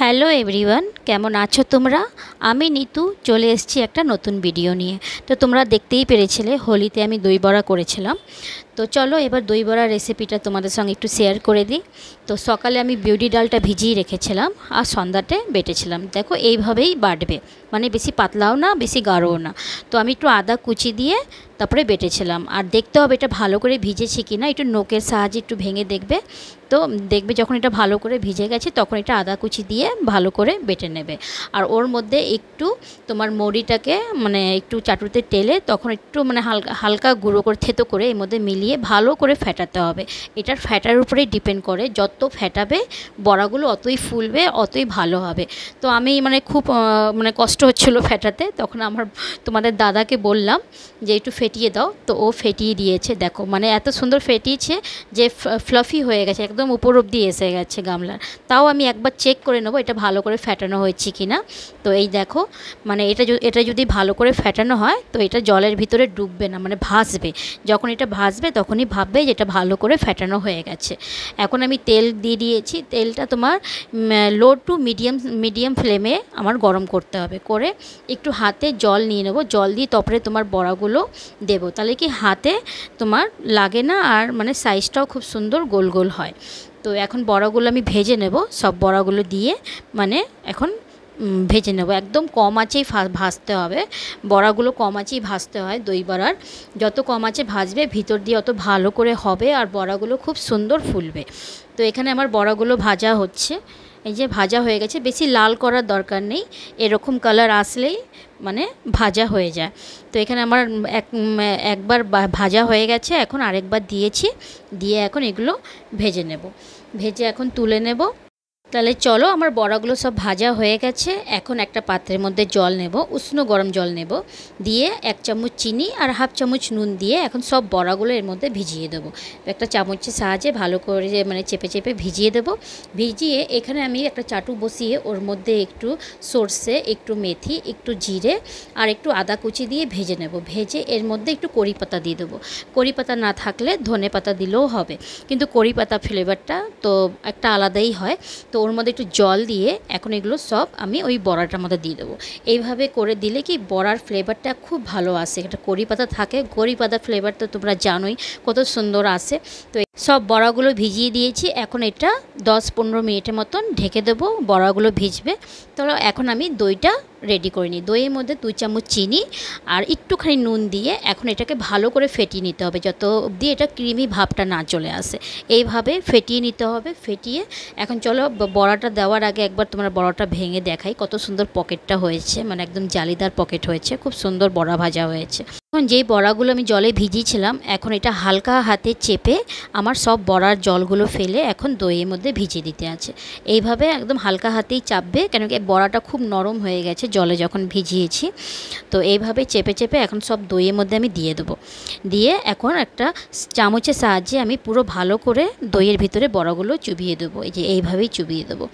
Hello everyone, কেমন আছো তোমরা? আমি নিতু চলে এসেছি একটা নতুন ভিডিও নিয়ে। তো তোমরা দেখতেই পেরেছিলে হোলিতে আমি দই বড়া করেছিলাম। তো চলো এবার দই বড়ার রেসিপিটা তোমাদের সঙ্গে একটু শেয়ার করে দিই। তো সকালে আমি বিউলি ডালটা ভিজিয়ে রেখেছিলাম আর সন্ধ্যাতে বেটেছিলাম। দেখো এইভাবেই বাটবে, মানে বেশি পাতলাও না বেশি গাঢ়ও না। তো আমি একটু আদা কুচি দিয়ে তারপরে বেটেছিলাম। আর দেখতে হবে এটা ভালো করে ভিজেছে কি না, একটু নোকের সাহায্যে একটু ভেঙে দেখবে। তো দেখবে যখন এটা ভালো করে ভিজে গেছে তখন এটা আদা কুচি দিয়ে ভালো করে বেটে নেবে। আর ওর মধ্যে একটু তোমার মৌরিটাকে মানে একটু চাটুতে টেলে তখন একটু মানে হালকা হালকা গুঁড়ো করে থেতো করে এর মধ্যে মিলিয়ে ভালো করে ফেটাতে হবে। এটার ফ্যাটার উপরেই ডিপেন্ড করে, যত ফেটাবে বড়াগুলো অতই ফুলবে, অতই ভালো হবে। তো আমি মানে খুব মানে কষ্ট হচ্ছিলো ফেটাতে, তখন তোমাদের দাদাকে বললাম যে একটু ফেটিয়ে দাও। তো ও ফেটিয়ে দিয়েছে। দেখো মানে এত সুন্দর ফেটিয়েছে যে ফ্লাফি হয়ে গেছে, একদম উপর অবধি এসে গেছে গামলার। তাও আমি একবার চেক করে নেবো এটা ভালো করে ফেটানো হয়েছে কি না। তো এই দেখো মানে এটা যদি ভালো করে ফেটানো হয় তো এটা জলের ভিতরে ডুববে না, মানে ভাসবে। যখন এটা ভাসবে তখনই ভাববে যে এটা ভালো করে ফেটানো হয়ে গেছে। এখন আমি তেল দিয়ে দিয়েছি। তেলটা তোমার লো টু মিডিয়াম ফ্লেমে আমার গরম করতে হবে। করে একটু হাতে জল নিয়ে নেবো, জল দিয়ে তারপরে তোমার বড়াগুলো দেবো। তাহলে কি হাতে তোমার লাগে না, আর মানে সাইজটাও খুব সুন্দর গোল গোল হয়। তো এখন বড়াগুলো আমি ভেজে নেব, সব বড়াগুলো দিয়ে মানে এখন ভেজে নেব। একদম কম আঁচেই ভাজতে হবে বড়াগুলো, কম আঁচেই ভাজতে হয় দই বড়ার। যত কম আঁচে ভাজবে ভিতর দিয়ে অত ভালো করে হবে আর বড়াগুলো খুব সুন্দর ফুলবে। তো এখানে আমার বড়াগুলো ভাজা হচ্ছে, এই যে ভাজা হয়ে গেছে। বেশি লাল করার দরকার নেই, এরকম কালার আসলেই মানে ভাজা হয়ে যায়। তো এখানে আমার একবার ভাজা হয়ে গেছে, এখন আরেকবার দিয়েছি, দিয়ে এখন এগুলো ভেজে নেব। ভেজে এখন তুলে নেব। তাহলে চলো আমার বড়াগুলো সব ভাজা হয়ে গেছে। এখন একটা পাত্রের মধ্যে জল নেব, উষ্ণ গরম জল নেব, দিয়ে 1 চামচ চিনি আর হাফ চামচ নুন দিয়ে এখন সব বড়াগুলো এর মধ্যে ভিজিয়ে দেবো। একটা চামচের সাহায্যে ভালো করে মানে চেপে চেপে ভিজিয়ে দেবো। ভিজিয়ে এখানে আমি একটা চাটু বসিয়ে ওর মধ্যে একটু সর্ষে, একটু মেথি, একটু জিরে আর একটু আদা কুচি দিয়ে ভেজে নেব। ভেজে এর মধ্যে একটু কড়ি পাতা দিয়ে দেবো। কড়ি পাতা না থাকলে ধনে পাতা দিলেও হবে, কিন্তু কড়ি পাতা ফ্লেভারটা তো একটা আলাদাই হয়। তো ওর মধ্যে একটু জল দিয়ে এখন এগুলো সব আমি ওই বড়াটার মধ্যে দিয়ে দেবো। এইভাবে করে দিলে কি বড়ার ফ্লেভারটা খুব ভালো আসে। একটা কড়ি পাতা থাকে, কড়ি পাতার ফ্লেভার তো তোমরা জানোই কত সুন্দর আসে। তো সব বড়াগুলো ভিজিয়ে দিয়েছি। এখন এটা 10-15 মিনিটের মতন ঢেকে দেবো, বড়াগুলো ভিজবে। তো এখন আমি দইটা রেডি করে নিই। দইয়ের মধ্যে 2 চামচ চিনি আর একটুখানি নুন দিয়ে এখন এটাকে ভালো করে ফেটিয়ে নিতে হবে, যত অবধি এটা ক্রিমি ভাবটা না চলে আসে। এইভাবে ফেটিয়ে নিতে হবে। ফেটিয়ে এখন চলো বড়াটা দেওয়ার আগে একবার তোমরা বড়াটা ভেঙে দেখাই কত সুন্দর পকেটটা হয়েছে, মানে একদম জালিদার পকেট হয়েছে, খুব সুন্দর বড়া ভাজা হয়েছে। এখন যেই বড়াগুলো আমি জলে ভিজিয়েছিলাম এখন এটা হালকা হাতে চেপে আমার সব বড়ার জলগুলো ফেলে এখন দইয়ের মধ্যে ভিজিয়ে দিতে আছে। এইভাবে একদম হালকা হাতেই চাপবে, কেন কি বড়াটা খুব নরম হয়ে গেছে জলে যখন ভিজিয়েছি। তো এইভাবে চেপে চেপে এখন সব দইয়ের মধ্যে আমি দিয়ে দেবো। দিয়ে এখন একটা চামচের সাহায্যে আমি পুরো ভালো করে দইয়ের ভিতরে বড়াগুলো চুবিয়ে দেবো। এই যে এইভাবেই চুবিয়ে দেবো।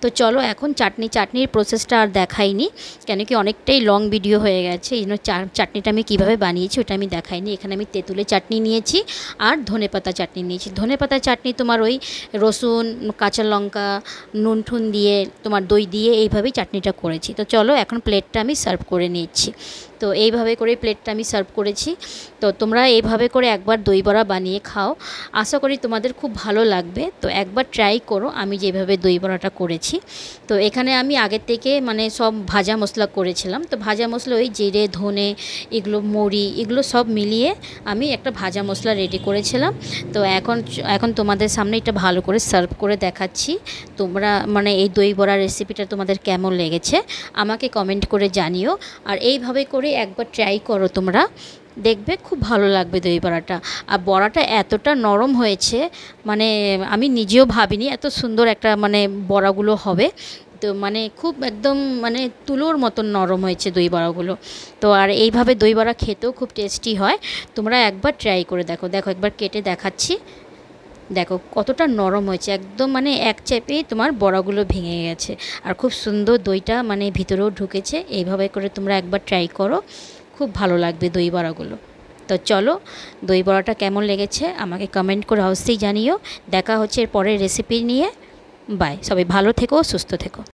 তো চলো এখন চাটনির প্রসেসটা আর দেখাইনি, কেন কি অনেকটাই লং ভিডিও হয়ে গেছে। এই জন্য চাটনিটা আমি কীভাবে বানিয়েছি ওটা আমি দেখাইনি। এখানে আমি তেঁতুলের চাটনি নিয়েছি আর ধনেপাতা চাটনি নিয়েছি। ধনেপাতা চাটনি তোমার ওই রসুন, কাঁচা লঙ্কা, নুন ঠুন দিয়ে তোমার দই দিয়ে এইভাবেই চাটনিটা করেছি। তো চলো এখন প্লেটটা আমি সার্ভ করে নিচ্ছি। তো এইভাবে করে প্লেটটা আমি সার্ভ করেছি। তো তোমরা এইভাবে করে একবার দই বড়া বানিয়ে খাও, আশা করি তোমাদের খুব ভালো লাগবে। তো একবার ট্রাই করো আমি যেভাবে দই বড়াটা করেছি। তো এখানে আমি আগের থেকে মানে সব ভাজা মশলা করেছিলাম। তো ভাজা মশলা ওই জিরে, ধনে, এগুলো মৌরি, এগুলো সব মিলিয়ে আমি একটা ভাজা মশলা রেডি করেছিলাম। তো এখন তোমাদের সামনে এটা ভালো করে সার্ভ করে দেখাচ্ছি। তোমরা মানে এই দই বড়ার রেসিপিটা তোমাদের কেমন লেগেছে আমাকে কমেন্ট করে জানিও। আর এইভাবে করে একবার ট্রাই করো তোমরা, দেখবে খুব ভালো লাগবে দই বড়াটা। আর বড়াটা এতটা নরম হয়েছে মানে আমি নিজেও ভাবিনি এত সুন্দর একটা মানে বড়াগুলো হবে। তো মানে খুব একদম মানে তুলোর মতন নরম হয়েছে দই বড়াগুলো। তো আর এইভাবে দই বড়া খেতেও খুব টেস্টি হয়। তোমরা একবার ট্রাই করে দেখো। দেখো একবার কেটে দেখাচ্ছি, দেখো কতটা নরম হয়েছে, একদম মানে এক চেপেই তোমার বড়াগুলো ভেঙে গেছে। আর খুব সুন্দর দইটা মানে ভিতরেও ঢুকেছে। এইভাবে করে তোমরা একবার ট্রাই করো, খুব ভালো লাগবে দই বড়াগুলো। তো চলো দই বড়াটা কেমন লেগেছে আমাকে কমেন্ট করে অবশ্যই জানিও। দেখা হচ্ছে এর পরের রেসিপি নিয়ে। বাই, সবাই ভালো থেকো, সুস্থ থেকো।